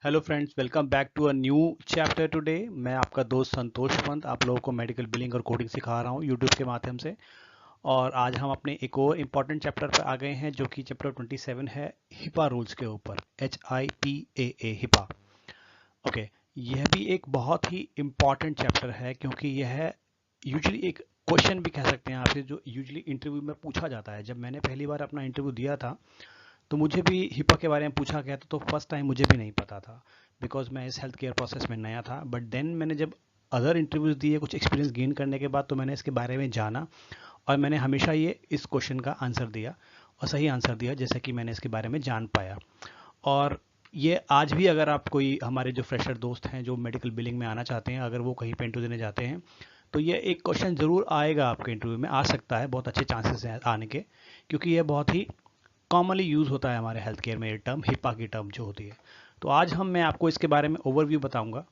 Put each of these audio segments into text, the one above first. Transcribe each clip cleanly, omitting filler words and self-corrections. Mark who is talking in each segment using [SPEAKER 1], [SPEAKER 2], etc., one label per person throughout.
[SPEAKER 1] Hello friends, welcome back to a new chapter today. मैं आपका दोस्त संतोष पंत आप लोगों को मेडिकल बिलिंग और कोडिंग सिखा रहा हूँ यूट्यूब के माध्यम से। और आज हम अपने एक और इम्पॉर्टेंट चैप्टर पर आ गए हैं जो कि चैप्टर 27 है, हिपा रूल्स के ऊपर। HIPAA, HIPAA. ओके। यह भी एक बहुत ही इम्पॉर्टेंट चैप्टर है क्योंकि यह यूजुअली एक क्वेश्चन भी कह सकते हैं आपसे जो यूजुअली इंटरव्यू में पूछा जाता है। जब मैंने पहली बार अपना इंटरव्यू दिया था तो मुझे भी हिपा के बारे में पूछा गया था, तो फर्स्ट टाइम मुझे भी नहीं पता था बिकॉज मैं इस हेल्थ केयर प्रोसेस में नया था। बट देन मैंने जब अदर इंटरव्यूज़ दिए, कुछ एक्सपीरियंस गेन करने के बाद, तो मैंने इसके बारे में जाना और मैंने हमेशा ये इस क्वेश्चन का आंसर दिया और सही आंसर दिया, जैसे कि मैंने इसके बारे में जान पाया। और ये आज भी अगर आप कोई हमारे जो फ्रेशर दोस्त हैं जो मेडिकल बिलिंग में आना चाहते हैं, अगर वो कहीं पे इंटरव्यू देने जाते हैं तो ये एक क्वेश्चन ज़रूर आएगा आपके इंटरव्यू में, आ सकता है, बहुत अच्छे चांसेस हैं आने के, क्योंकि ये बहुत ही कॉमनली यूज़ होता है हमारे हेल्थ केयर में, ये टर्म हिपा की टर्म जो होती है। तो आज मैं आपको इसके बारे में ओवरव्यू बताऊंगा।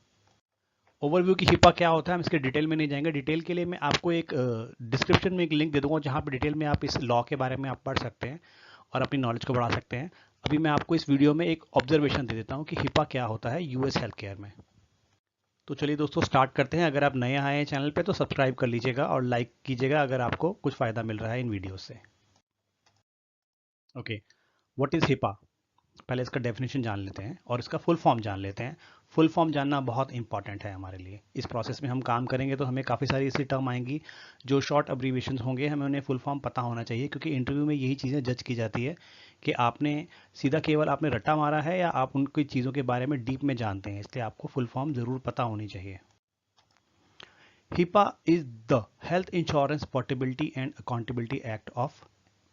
[SPEAKER 1] ओवरव्यू की हिपा क्या होता है, हम इसके डिटेल में नहीं जाएंगे। डिटेल के लिए मैं आपको एक डिस्क्रिप्शन में एक लिंक दे दूंगा जहाँ पर डिटेल में आप इस लॉ के बारे में आप पढ़ सकते हैं और अपनी नॉलेज को बढ़ा सकते हैं। अभी मैं आपको इस वीडियो में एक ऑब्जर्वेशन दे देता हूँ कि हिपा क्या होता है यूएस हेल्थ केयर में। तो चलिए दोस्तों, स्टार्ट करते हैं। अगर आप नए आए हैं चैनल पे तो सब्सक्राइब कर लीजिएगा और लाइक कीजिएगा अगर आपको कुछ फ़ायदा मिल रहा है इन वीडियो से। Okay, what is HIPAA? पहले इसका डेफिनेशन जान लेते हैं और इसका फुल फॉर्म जान लेते हैं। फुल फॉर्म जानना बहुत इंपॉर्टेंट है हमारे लिए। इस प्रोसेस में हम काम करेंगे तो हमें काफ़ी सारी ऐसी टर्म आएंगी जो शॉर्ट अब्रीविएशंस होंगे, हमें उन्हें फुल फॉर्म पता होना चाहिए, क्योंकि इंटरव्यू में यही चीज़ें जज की जाती है कि आपने सीधा केवल आपने रट्टा मारा है या आप उनकी चीज़ों के बारे में डीप में जानते हैं। इसलिए आपको फुल फॉर्म ज़रूर पता होनी चाहिए। HIPAA is the health insurance portability and accountability act of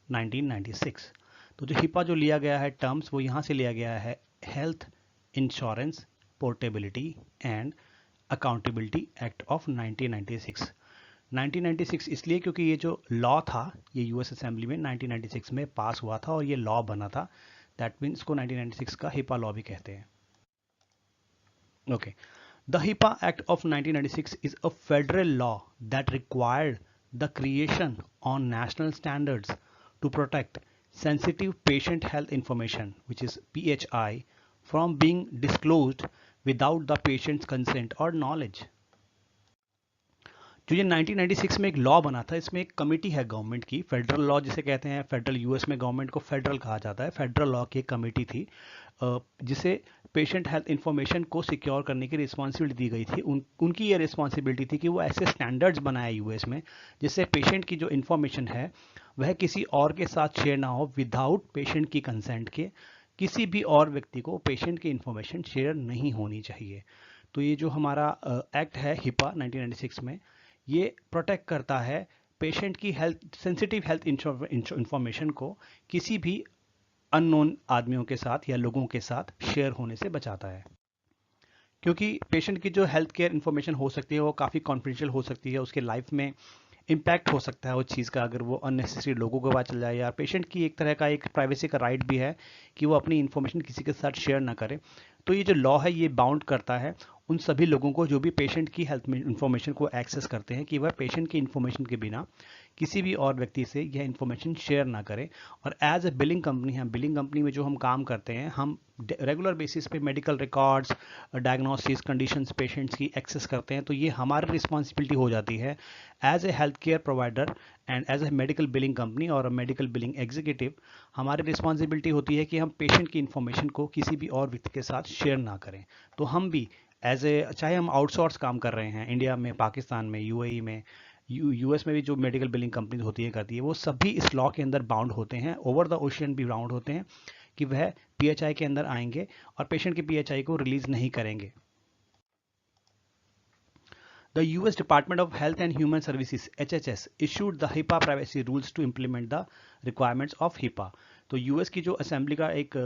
[SPEAKER 1] 1996। तो जो हिपा जो लिया गया है टर्म्स, वो यहाँ से लिया गया है, health insurance portability and accountability act of 1996। 1996 इसलिए क्योंकि ये जो लॉ था ये यूएस असेंबली में 1996 में पास हुआ था और ये लॉ बना था। दैट मीन्स को 1996 का हिपा लॉ भी कहते हैं। Okay. The HIPAA Act of 1996 is a federal law that required the creation on national standards to protect sensitive patient health information, which is PHI, from being disclosed without the patient's consent or knowledge. जो ये 1996 में एक law बना था, इसमें एक committee है government की, फेडरल लॉ जिसे कहते हैं, फेडरल यूएस में गवर्नमेंट को फेडरल कहा जाता है। फेडरल लॉ की एक कमेटी थी जिसे पेशेंट हेल्थ इंफॉर्मेशन को सिक्योर करने की रिस्पॉन्सिबिलिटी दी गई थी। उनकी ये रिस्पॉन्सिबिलिटी थी कि वो ऐसे स्टैंडर्ड्स बनाए यूएस में जिससे पेशेंट की जो इन्फॉर्मेशन है वह किसी और के साथ शेयर ना हो विदाउट पेशेंट की कंसेंट के। किसी भी और व्यक्ति को पेशेंट की इन्फॉर्मेशन शेयर नहीं होनी चाहिए। तो ये जो हमारा एक्ट है हिपा 1996 में, ये प्रोटेक्ट करता है पेशेंट की हेल्थ, सेंसिटिव हेल्थ इंफॉर्मेशन को किसी भी अननोन आदमियों के साथ या लोगों के साथ शेयर होने से बचाता है। क्योंकि पेशेंट की जो हेल्थ केयर इंफॉर्मेशन हो सकती है वो काफ़ी कॉन्फिडेंशियल हो सकती है, उसके लाइफ में इम्पैक्ट हो सकता है उस चीज़ का अगर वो अननेसेसरी लोगों के पास चल जाए, या पेशेंट की एक तरह का एक प्राइवेसी का राइट भी है कि वो अपनी इन्फॉर्मेशन किसी के साथ शेयर ना करे। तो ये जो लॉ है ये बाउंड करता है उन सभी लोगों को जो भी पेशेंट की हेल्थ इंफॉर्मेशन को एक्सेस करते हैं कि वह पेशेंट की इन्फॉर्मेशन के बिना किसी भी और व्यक्ति से यह इन्फॉर्मेशन शेयर ना करें। और एज ए बिलिंग कंपनी, हम बिलिंग कंपनी में जो हम काम करते हैं, हम रेगुलर बेसिस पे medical records, diagnosis, conditions patients की एक्सेस करते हैं। तो ये हमारी रिस्पॉन्सिबिलिटी हो जाती है as a health care provider and as a medical billing company और मेडिकल बिलिंग एग्जीक्यूटिव। हमारी रिस्पॉन्सिबिलिटी होती है कि हम पेशेंट की इन्फॉर्मेशन को किसी भी और व्यक्ति के साथ शेयर ना करें। तो हम भी एज ए, चाहे हम आउटसोर्स काम कर रहे हैं इंडिया में, पाकिस्तान में, यूएई में, यूएस में भी जो मेडिकल बिलिंग कंपनी होती है करती है, वो सभी इस लॉ के अंदर बाउंड होते हैं, ओवर द ओशियन भी बाउंड होते हैं कि वह पीएचआई के अंदर आएंगे और पेशेंट के पीएचआई को रिलीज नहीं करेंगे। The US Department of Health and Human Services (HHS) issued the HIPAA privacy rules to implement the requirements of HIPAA. तो यूएस की जो असेंबली का एक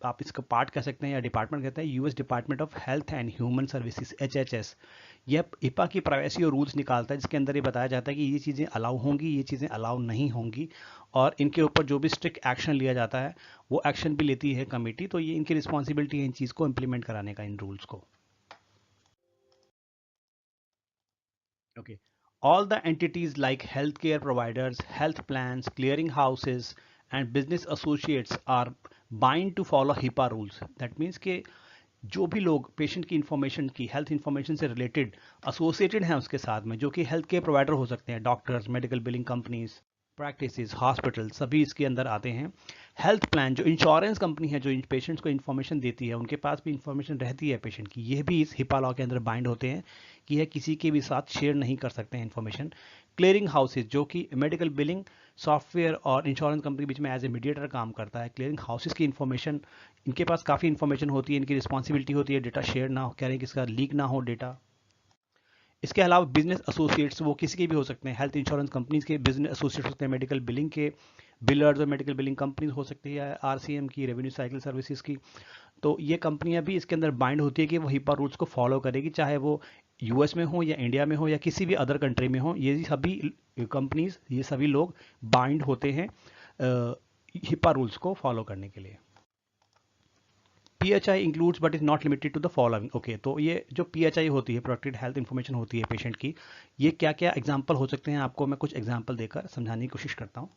[SPEAKER 1] आप इसका पार्ट कह सकते हैं या डिपार्टमेंट कहते हैं, US department of health and human services (HHS), यह हिपा की प्राइवेसी और रूल्स निकालता है जिसके अंदर ये बताया जाता है कि ये चीज़ें अलाउ होंगी, ये चीज़ें अलाउ नहीं होंगी, और इनके ऊपर जो भी स्ट्रिक्ट एक्शन लिया जाता है वो एक्शन भी लेती है कमेटी। तो ये इनकी रिस्पॉन्सिबिलिटी है इन चीज़ को इम्प्लीमेंट कराने का, इन रूल्स को। Okay. All the entities like healthcare providers, health plans, clearing houses, and business associates are bound to follow HIPAA rules. That means कि जो भी लोग पेशेंट की इंफॉर्मेशन की हेल्थ इंफॉर्मेशन से रिलेटेड एसोसिएटेड हैं उसके साथ में, जो कि हेल्थ केयर प्रोवाइडर हो सकते हैं, doctors, medical billing companies, practices, hospital, सभी इसके अंदर आते हैं। हेल्थ प्लान, जो इंश्योरेंस कंपनी है जो इन पेशेंट्स को इन्फॉर्मेशन देती है, उनके पास भी इंफॉर्मेशन रहती है पेशेंट की, ये भी इस हिपा लॉ के अंदर बाइंड होते हैं कि यह किसी के भी साथ शेयर नहीं कर सकते हैं इन्फॉर्मेशन। क्लियरिंग हाउसेज, जो कि मेडिकल बिलिंग सॉफ्टवेयर और इंश्योरेंस कंपनी के बीच में एज ए मीडिएटर काम करता है। क्लियरिंग हाउसेज की इन्फॉर्मेशन, इनके पास काफ़ी इन्फॉर्मेशन होती है, इनकी रिस्पॉन्सिबिलिटी होती है डेटा शेयर ना हो, कह रहे हैं कि इसका लीक ना हो डेटा। इसके अलावा बिजनेस एसोसिएट्स, वो किसी के भी हो सकते हैं, हेल्थ इंश्योरेंस कंपनीज के बिजनेस एसोसिएट्स होते हैं, मेडिकल बिलिंग के बिलर्स और मेडिकल बिलिंग कंपनीज हो सकती है, आरसीएम की, रेवेन्यू साइकिल सर्विसेज की। तो ये कंपनियां भी इसके अंदर बाइंड होती है कि वो हिपा रूल्स को फॉलो करेगी, चाहे वो यूएस में हो या इंडिया में हो या किसी भी अदर कंट्री में हो। ये सभी कंपनीज, ये सभी लोग बाइंड होते हैं हिपा रूल्स को फॉलो करने के लिए। PHI includes but is not limited to the following. Okay, तो ये जो PHI होती है, प्रोटेक्टेड हेल्थ इन्फॉर्मेशन होती है पेशेंट की, ये क्या क्या एग्जाम्पल हो सकते हैं, आपको मैं कुछ एग्जाम्पल देकर समझाने की कोशिश करता हूँ।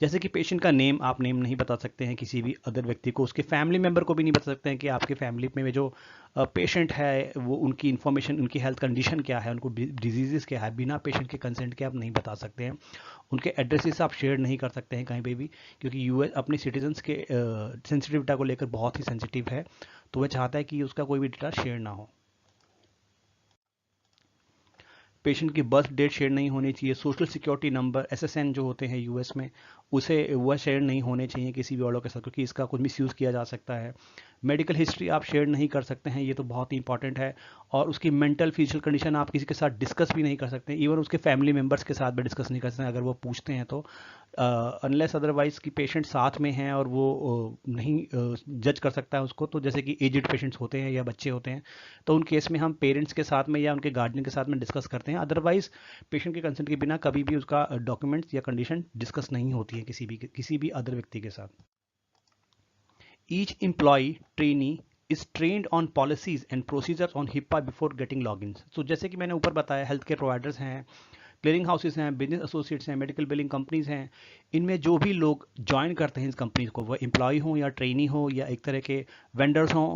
[SPEAKER 1] जैसे कि पेशेंट का नेम, आप नेम नहीं बता सकते हैं किसी भी अदर व्यक्ति को, उसके फैमिली मेंबर को भी नहीं बता सकते हैं कि आपके फैमिली में जो पेशेंट है वो उनकी इन्फॉर्मेशन, उनकी हेल्थ कंडीशन क्या है, उनको डिजीजेस क्या है, बिना पेशेंट के कंसेंट के आप नहीं बता सकते हैं। उनके एड्रेसेस आप शेयर नहीं कर सकते हैं कहीं पे भी, क्योंकि यूएस अपने सिटीजन्स के सेंसिटिव डेटा को लेकर बहुत ही सेंसिटिव है, तो वह चाहता है कि उसका कोई भी डेटा शेयर ना हो। पेशेंट की बर्थ डेट शेयर नहीं होनी चाहिए। सोशल सिक्योरिटी नंबर, SSN जो होते हैं यूएस में, उसे वह शेयर नहीं होने चाहिए किसी भी और लोग के साथ, क्योंकि इसका कुछ मिसयूज़ किया जा सकता है। मेडिकल हिस्ट्री आप शेयर नहीं कर सकते हैं, ये तो बहुत ही इंपॉर्टेंट है। और उसकी मेंटल फिजिकल कंडीशन आप किसी के साथ डिस्कस भी नहीं कर सकते, इवन उसके फैमिली मेम्बर्स के साथ भी डिस्कस नहीं कर सकते अगर वो पूछते हैं तो, अनलेस अदरवाइज कि पेशेंट साथ में हैं और वो नहीं जज कर सकता है उसको। तो जैसे कि एजिड पेशेंट्स होते हैं या बच्चे होते हैं, तो उन केस में हम पेरेंट्स के साथ में या उनके गार्जियन के साथ में डिस्कस करते हैं, अदरवाइज पेशेंट के कंसेंट के बिना कभी भी उसका डॉक्यूमेंट्स या कंडीशन डिस्कस नहीं होती है किसी भी अदर व्यक्ति के साथ। Each employ trainee is trained on policies and procedures on HIPAA before getting logins। तो जैसे कि मैंने ऊपर बताया, हेल्थ केयर प्रोवाइडर्स हैं, क्लियरिंग हाउसेस हैं, बिजनेस एसोसिएट्स हैं, मेडिकल बिलिंग कंपनीज हैं, इनमें जो भी लोग ज्वाइन करते हैं इस कंपनीज को, वह एम्प्लॉय हों या ट्रेनी हो या एक तरह के वेंडर्स हों,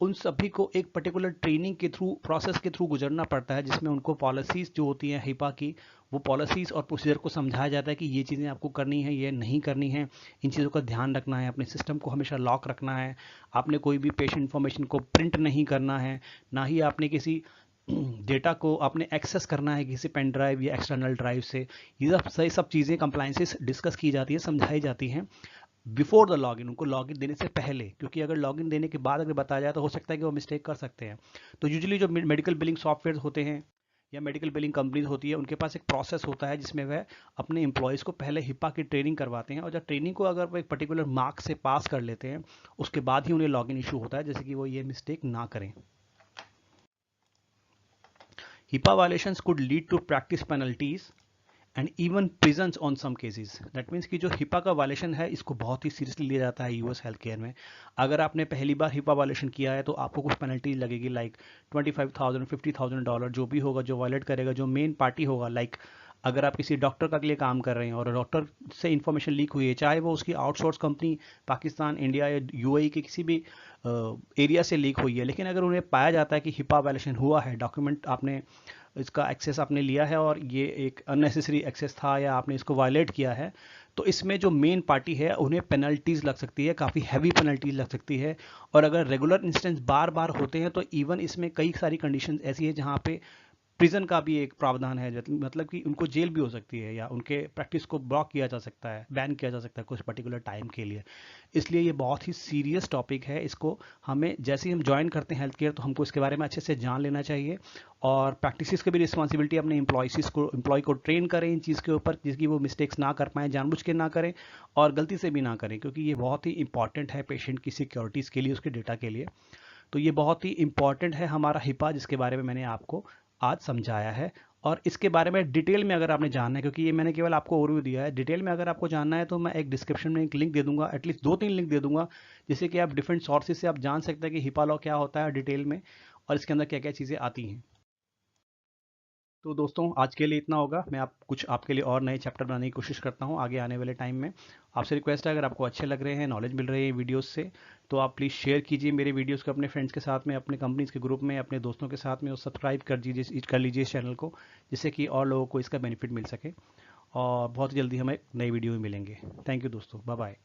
[SPEAKER 1] उन सभी को एक पर्टिकुलर ट्रेनिंग के थ्रू, प्रोसेस के थ्रू गुजरना पड़ता है, जिसमें उनको पॉलिसीज जो होती हैं हिपा की, वो पॉलिसीज और प्रोसीजर को समझाया जाता है कि ये चीज़ें आपको करनी है, ये नहीं करनी है, इन चीज़ों का ध्यान रखना है, अपने सिस्टम को हमेशा लॉक रखना है, आपने कोई भी पेशेंट इन्फॉर्मेशन को प्रिंट नहीं करना है, ना ही आपने किसी डेटा को आपने एक्सेस करना है किसी पेन ड्राइव या एक्सटर्नल ड्राइव से। ये सब चीज़ें कंप्लाइंसेस डिस्कस की जाती है, समझाई जाती हैं बिफोर द लॉगिन, उनको लॉगिन देने से पहले, क्योंकि अगर लॉगिन देने के बाद अगर बताया जाए तो हो सकता है कि वो मिस्टेक कर सकते हैं। तो यूजुअली जो मेडिकल बिलिंग सॉफ्टवेयर होते हैं या मेडिकल बिलिंग कंपनीज होती है, उनके पास एक प्रोसेस होता है जिसमें वह अपने एम्प्लॉयज़ को पहले हिपा की ट्रेनिंग करवाते हैं, और जब ट्रेनिंग को अगर वो एक पर्टिकुलर मार्क से पास कर लेते हैं, उसके बाद ही उन्हें लॉगिन इशू होता है, जैसे कि वो ये मिस्टेक ना करें। HIPAA violations could lead to practice penalties and even prisons on some cases. That means कि जो हिपा का वायलेशन है इसको बहुत ही सीरियसली लिया जाता है यूएस हेल्थ केयर में। अगर आपने पहली बार हिपा वायलेशन किया है तो आपको कुछ पेनल्टी लगेगी, लाइक $25,000 $50,000 जो भी होगा, जो वायलेट करेगा, जो मेन पार्टी होगा। लाइक अगर आप किसी डॉक्टर का के लिए काम कर रहे हैं और डॉक्टर से इन्फॉर्मेशन लीक हुई है, चाहे वो उसकी आउटसोर्स कंपनी पाकिस्तान, इंडिया या यूएई के किसी भी एरिया से लीक हुई है, लेकिन अगर उन्हें पाया जाता है कि हिपा वायलेशन हुआ है, डॉक्यूमेंट आपने इसका एक्सेस आपने लिया है और ये एक अननेसेसरी एक्सेस था या आपने इसको वायलेट किया है, तो इसमें जो मेन पार्टी है उन्हें पेनल्टीज लग सकती है, काफ़ी हैवी पेनल्टीज लग सकती है। और अगर रेगुलर इंस्टेंस बार बार होते हैं तो इवन इसमें कई सारी कंडीशन ऐसी है जहाँ पे प्रिजन का भी एक प्रावधान है, मतलब कि उनको जेल भी हो सकती है या उनके प्रैक्टिस को ब्लॉक किया जा सकता है, बैन किया जा सकता है कुछ पर्टिकुलर टाइम के लिए। इसलिए ये बहुत ही सीरियस टॉपिक है, इसको हमें जैसे ही हम ज्वाइन करते हैं हेल्थ केयर तो हमको इसके बारे में अच्छे से जान लेना चाहिए, और प्रैक्टिसेस की भी रिस्पॉन्सिबिलिटी अपने एम्प्लॉय को ट्रेन करें इन चीज़ के ऊपर, जिसकी वो मिस्टेक्स ना कर पाएँ, जानबूझ के ना करें और गलती से भी ना करें, क्योंकि ये बहुत ही इंपॉर्टेंट है पेशेंट की सिक्योरिटीज़ के लिए, उसके डेटा के लिए। तो ये बहुत ही इंपॉर्टेंट है हमारा हिपा, जिसके बारे में मैंने आपको आज समझाया है। और इसके बारे में डिटेल में अगर आपने जानना है, क्योंकि ये मैंने केवल आपको ओवरव्यू दिया है, डिटेल में अगर आपको जानना है तो मैं एक डिस्क्रिप्शन में एक लिंक दे दूंगा, एटलीस्ट 2-3 लिंक दे दूंगा, जिससे कि आप डिफरेंट सोर्सेज से आप जान सकते हैं कि हिपा लॉ क्या होता है डिटेल में और इसके अंदर क्या क्या चीज़ें आती हैं। तो दोस्तों आज के लिए इतना होगा। मैं आपके लिए और नए चैप्टर बनाने की कोशिश करता हूँ आगे आने वाले टाइम में। आपसे रिक्वेस्ट है, अगर आपको अच्छे लग रहे हैं, नॉलेज मिल रही है वीडियोस से, तो आप प्लीज़ शेयर कीजिए मेरे वीडियोस को अपने फ्रेंड्स के साथ में, अपने कंपनीज के ग्रुप में, अपने दोस्तों के साथ में, और सब्सक्राइब कर लीजिए इस चैनल को, जिससे कि और लोगों को इसका बेनिफिट मिल सके। और बहुत जल्दी हम एक नई वीडियो में मिलेंगे। थैंक यू दोस्तों, बाय बाय।